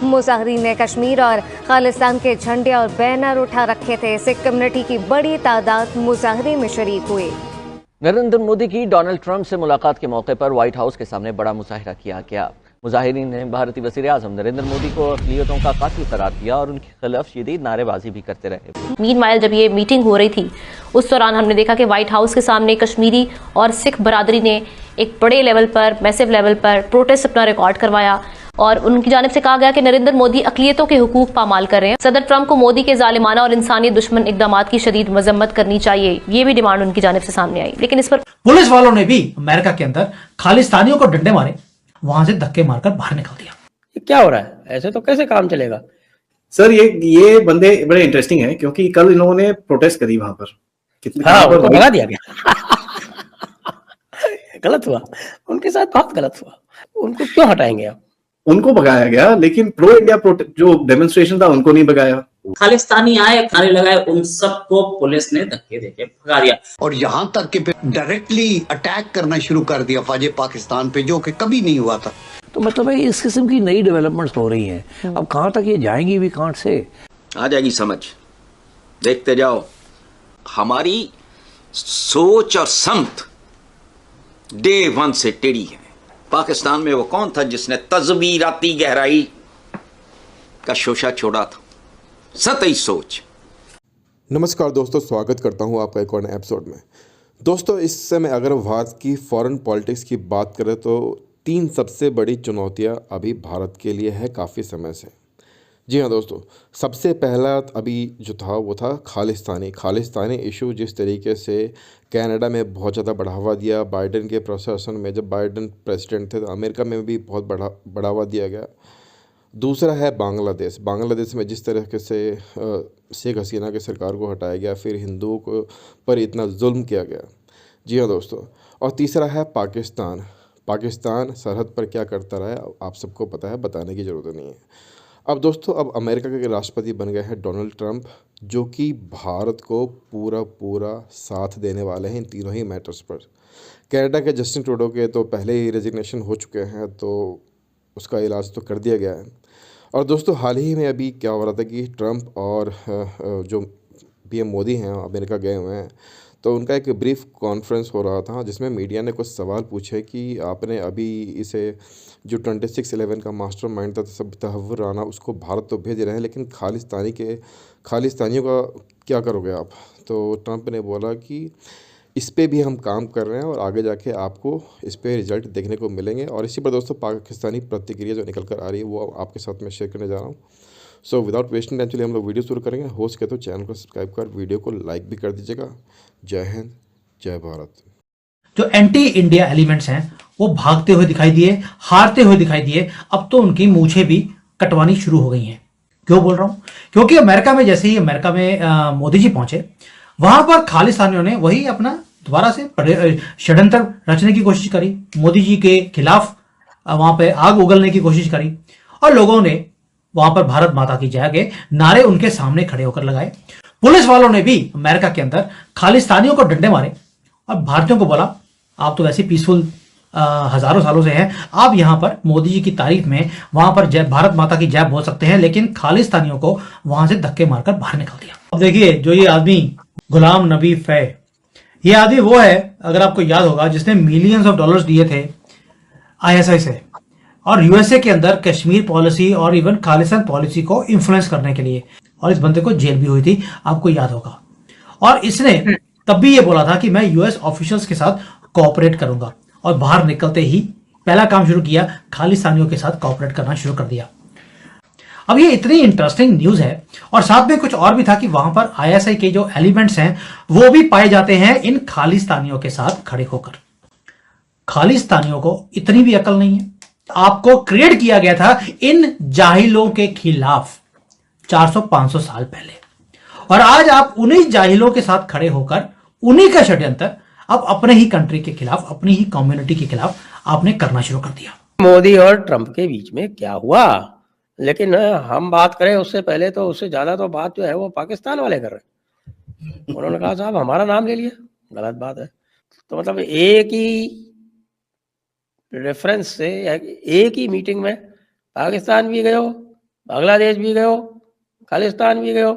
मुजाहिरीन ने कश्मीर और खालिस्तान के झंडे और बैनर उठा रखे थे। सिख कम्युनिटी की बड़ी तादाद मुजाहरे में शरीक हुए। नरेंद्र मोदी की डोनाल्ड ट्रंप से मुलाकात के मौके पर व्हाइट हाउस के सामने बड़ा मुजाहिरा किया गया। मुजाहिरीन ने भारतीय वज़ीर आज़म नरेंद्र मोदी को अक़लियतों का कातिल करार दिया और उनके खिलाफ शदीद नारेबाजी भी करते रहे। मीनवाइल जब ये मीटिंग हो रही थी उस दौरान हमने देखा कि व्हाइट हाउस के सामने कश्मीरी और सिख बरादरी ने एक बड़े लेवल पर, मैसिव लेवल पर प्रोटेस्ट अपना रिकॉर्ड करवाया और उनकी जानिब से कहा गया कि नरेंद्र मोदी अक़लियतों के हुकूक पामाल कर रहे हैं। सदर ट्रंप को मोदी के जालिमाना और इंसानियत दुश्मन इक़दाम की शदीद मजम्मत करनी चाहिए, ये भी डिमांड उनकी जानिब से सामने आई। लेकिन इस पर पुलिस वालों ने भी अमेरिका के अंदर खालिस्तानियों को डंडे मारे, वहां से धक्के मारकर बाहर निकाल दिया। ये क्या हो रहा है? ऐसे तो कैसे काम चलेगा? सर ये बंदे बड़े इंटरेस्टिंग हैं क्योंकि कल इन्होंने प्रोटेस्ट करी वहां पर। हाँ, उनको भगा दिया गया। गलत हुआ, उनके साथ बहुत गलत हुआ। उनको क्यों हटाएंगे आप? उनको भगाया गया, लेकिन प्रो इंडिया जो डेमोन्स्ट्रेशन था उनको नहीं भगाया। खालिस्तानी आए, नारे लगाए, उन सबको पुलिस ने धक्के देके भगा दिया और यहाँ तक कि डायरेक्टली अटैक करना शुरू कर दिया फौजे पाकिस्तान पे, जो कि कभी नहीं हुआ था। तो मतलब है इस किस्म की नई डेवलपमेंट्स हो रही हैं। अब कहाँ तक ये जाएंगी भी कहाँ से? आ जाएगी समझ, देखते जाओ। हमारी सोच और समत डे वन से टेढ़ी है। पाकिस्तान में वो कौन था जिसने तज़वीराती गहराई का शोशा छोड़ा था? सतही सोच। नमस्कार दोस्तों, स्वागत करता हूं आपका एक और नए एपिसोड में। दोस्तों, इस समय अगर भारत की फॉरेन पॉलिटिक्स की बात करें तो 3 सबसे बड़ी चुनौतियां अभी भारत के लिए है काफ़ी समय से। जी हाँ दोस्तों, सबसे पहला अभी जो था वो था खालिस्तानी इशू। जिस तरीके से कनाडा में बहुत ज़्यादा बढ़ावा दिया बाइडेन के प्रशासन में, जब बाइडेन प्रेसिडेंट थे तो अमेरिका में भी बहुत बढ़ावा दिया गया। दूसरा है बांग्लादेश में जिस तरीके से शेख हसीना की सरकार को हटाया गया, फिर हिंदुओं को पर इतना जुल्म किया गया। जी हाँ दोस्तों, और तीसरा है पाकिस्तान सरहद पर क्या करता रहा है आप सबको पता है, बताने की ज़रूरत नहीं है। अब दोस्तों, अब अमेरिका के राष्ट्रपति बन गए हैं डोनाल्ड ट्रंप, जो कि भारत को पूरा साथ देने वाले हैं इन तीनों ही मैटर्स पर। कनाडा के जस्टिन ट्रूडो के तो पहले ही रेजिग्नेशन हो चुके हैं, तो उसका इलाज तो कर दिया गया है। और दोस्तों, हाल ही में अभी क्या हो रहा था कि ट्रंप और जो पीएम मोदी हैं अमेरिका गए हुए हैं, तो उनका एक ब्रीफ कॉन्फ्रेंस हो रहा था जिसमें मीडिया ने कुछ सवाल पूछे कि आपने अभी इसे जो 26/11 का मास्टरमाइंड था सब तहव्वुर राना, उसको भारत तो भेज रहे हैं, लेकिन खालिस्तानियों का क्या करोगे आप? तो ट्रंप ने बोला कि इस पे भी हम काम कर रहे हैं और आगे जाके आपको इस पे रिजल्ट देखने को मिलेंगे। और इसी पर दोस्तों पाकिस्तानी प्रतिक्रिया जो निकल कर आ रही है वो आपके साथ में शेयर करने जा रहा हूँ। सो विदाउट वेस्टिंग टाइम चलिए हम लोग वीडियो शुरू करेंगे। हो सके तो चैनल को सब्सक्राइब कर वीडियो को लाइक भी कर दीजिएगा। जय हिंद, जय भारत। जो एंटी इंडिया एलिमेंट्स हैं वो भागते हुए दिखाई दिए, हारते हुए दिखाई दिए। अब तो उनकी मूछें भी कटवानी शुरू हो गई हैं। क्यों बोल रहा हूं? क्योंकि अमेरिका में जैसे ही अमेरिका में मोदी जी पहुंचे, वहां पर खालिस्तानियों ने वही अपना दोबारा से षड्यंत्र रचने की कोशिश करी, मोदी जी के खिलाफ वहां पे आग उगलने की कोशिश करी और लोगों ने वहां पर भारत माता की जय के नारे उनके सामने खड़े होकर लगाए। पुलिस वालों ने भी अमेरिका के अंदर खालिस्तानियों को डंडे मारे और भारतीयों को बोला आप तो वैसे पीसफुल हजारों सालों से हैं, आप यहां पर मोदी जी की तारीफ में वहां पर जय भारत माता की जय बोल सकते हैं, लेकिन खालिस्तानियों को वहां से धक्के मारकर बाहर निकाल दिया। अब देखिए, जो ये आदमी गुलाम नबी फै, ये आदमी वो है, अगर आपको याद होगा, जिसने मिलियंस ऑफ डॉलर्स दिए थे आईएसआई से और यूएसए के अंदर कश्मीर पॉलिसी और इवन खालिस्तान पॉलिसी को इन्फ्लुएंस करने के लिए, और इस बंदे को जेल भी हुई थी, आपको याद होगा। और इसने तब भी ये बोला था कि मैं यूएस ऑफिशियल्स के साथ कोऑपरेट करूंगा और बाहर निकलते ही पहला काम शुरू किया, खालिस्तानियों के साथ कोऑपरेट करना शुरू कर दिया। अब ये इतनी इंटरेस्टिंग न्यूज है और साथ में कुछ और भी था कि वहां पर आईएसआई के जो एलिमेंट्स हैं वो भी पाए जाते हैं इन खालिस्तानियों के साथ खड़े होकर। खालिस्तानियों को इतनी भी अकल नहीं है। आपको क्रिएट किया गया था इन जाहिलों के खिलाफ 400-500 साल पहले, और आज आप उन्हीं जाहिलों के साथ खड़े होकर उन्हीं का षड्यंत्र अब अपने ही कंट्री के खिलाफ, अपनी ही कम्युनिटी के खिलाफ आपने करना शुरू कर दिया। मोदी और ट्रंप के बीच में क्या हुआ? लेकिन हम बात करें उससे पहले तो उससे ज्यादा तो बात जो है वो पाकिस्तान वाले कर रहे हैं। उन्होंने कहा साहब हमारा नाम ले लिया, गलत बात है। तो मतलब एक ही रेफरेंस से एक ही मीटिंग में पाकिस्तान भी गए हो, बांग्लादेश भी गए हो, खालिस्तान भी गए हो,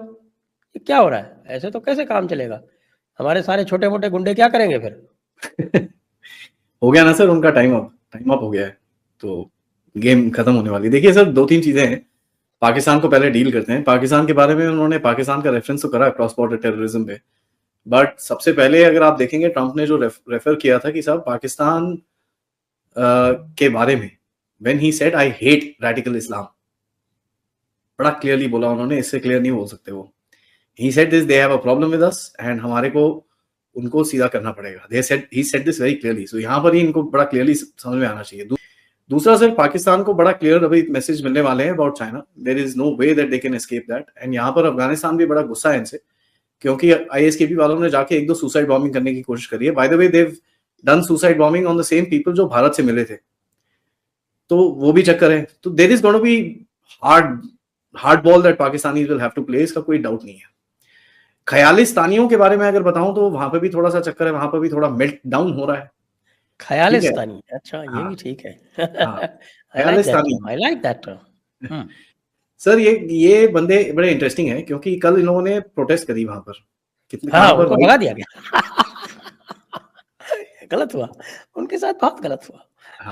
ये क्या हो रहा है? ऐसे तो कैसे काम चलेगा? हमारे सारे छोटे मोटे गुंडे क्या करेंगे फिर? हो गया ना सर उनका टाइम अप हो गया है, तो गेम खत्म होने वाली है। देखिए सर, 2-3 चीजें हैं। पाकिस्तान को पहले डील करते हैं। पाकिस्तान के बारे में उन्होंने पाकिस्तान का रेफरेंस तो करा क्रॉस बॉर्डर टेररिज्म पे, बट सबसे पहले अगर आप देखेंगे ट्रंप ने जो रेफर किया था कि साहब पाकिस्तान के बारे में, when he said I hate radical Islam, बड़ा क्लियरली बोला उन्होंने, इससे क्लियर नहीं बोल सकते वो। He said this, they have a problem with us and हमारे को उनको सीधा करना पड़ेगा। He said this very clearly. So यहाँ पर ही इनको बड़ा क्लियरली समझ में आना चाहिए। दूसरा सर, पाकिस्तान को बड़ा क्लियर अभी मैसेज मिलने वाले हैं about China. There is no way that they can escape that. And यहाँ पर अफगानिस्तान भी बड़ा गुस्सा है इनसे, क्योंकि आईएसकेपी वालों ने जाके 1-2 सुसाइड बॉम्बिंग करने की कोशिश करी है। By the way, they've done suicide bombing on the same people जो भारत से मिले थे, तो वो भी चक्कर है। तो there is gonna be hard ball that Pakistani will have to play, इसका कोई डाउट नहीं है। खयालिस्तानियों के बारे में अगर बताऊं तो वहां पे भी थोड़ा सा चक्कर है, वहां पे भी थोड़ा मेल्ट डाउन हो रहा है। खयालिस्तानी, अच्छा, ये भी ठीक है। खयालिस्तानी, I like that term. Sir ये बंदे बड़े इंटरेस्टिंग हैं, क्योंकि कल इन लोगों ने प्रोटेस्ट करी वहां पर। कितने उनको भगा दिया गया। गलत हुआ, उनके साथ बहुत गलत हुआ।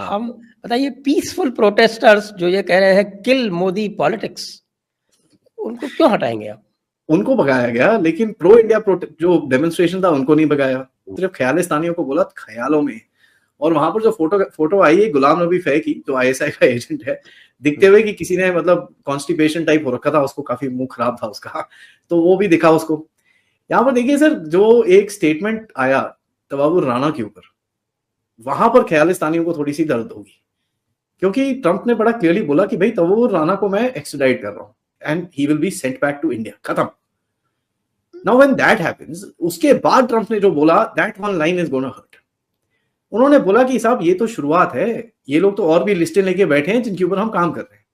हम बताइए, पीसफुल प्रोटेस्टर्स जो ये कह रहे हैं किल मोदी पॉलिटिक्स, उनको क्यों हटाएंगे आप? उनको भगाया गया, लेकिन प्रो इंडिया जो डेमोन्स्ट्रेशन था उनको नहीं भगाया। सिर्फ खयालिस्तानियों को बोला, ख्यालों में। और वहां पर जो फोटो आई है गुलाम नबी फै की, जो आईएसआई का एजेंट है, दिखते हुए कि किसी ने मतलब कॉन्स्टिपेशन टाइप हो रखा था उसको, काफी मुंह खराब था उसका, तो वो भी दिखा उसको। यहाँ पर देखिए सर, जो एक स्टेटमेंट आया तवाबुर राणा के ऊपर, वहां पर खयालिस्तानियों को थोड़ी सी दर्द होगी, क्योंकि ट्रंप ने बड़ा क्लियरली बोला कि भाई तवाबुर राणा को मैं एक्सट्राडिट कर रहा हूँ and he will be sent back to India, खत्म। नाउ व्हेन दैट हैपेंस, उसके बाद ट्रंप ने जो बोला, that one line is gonna hurt. उन्होंने बोला कि साहब ये तो शुरुआत है, ये लोग तो और भी लिस्टें लेके बैठे हैं जिनके ऊपर हम काम कर रहे हैं।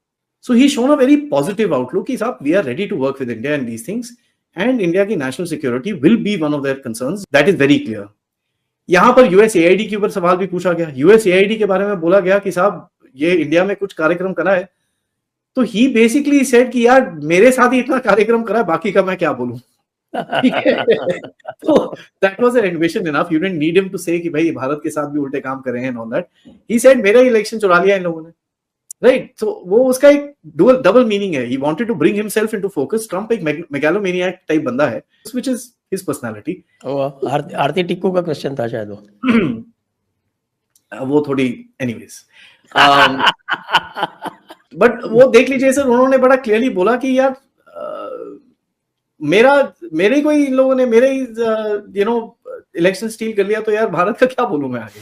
So he shown a very positive outlook कि साहब we are ready to work with India in these things and India की national security will be one of their concerns, that is very clear. यहाँ पर USAID के ऊपर सवाल भी पूछा गया। यूएसएआईडी के बारे में बोला गया कि साहब ये इंडिया में कुछ कार्यक्रम करा है, तो ही बेसिकली सेड कि यार मेरे साथ ही इतना कार्यक्रम करा है, बाकी का मैं क्या बोलूं। तो that was an admission enough. You didn't need him to say कि भाई भारत के साथ भी उल्टे काम कर रहे हैं and all that. He said मेरा इलेक्शन चुरा लिया इन लोगों ने, right? So वो उसका एक डबल मीनिंग है। He wanted to bring himself into focus. Trump एक megalomaniac टाइप बंदा है, which is his personality. आरती टिक्कू का क्वेश्चन था शायद वो थोड़ी anyways. बट वो देख लीजिए सर, उन्होंने बड़ा क्लियरली बोला कि यार मेरे कोई इन लोगों ने मेरे ही इलेक्शन स्टील कर लिया, तो यार भारत का क्या बोलूं मैं आगे।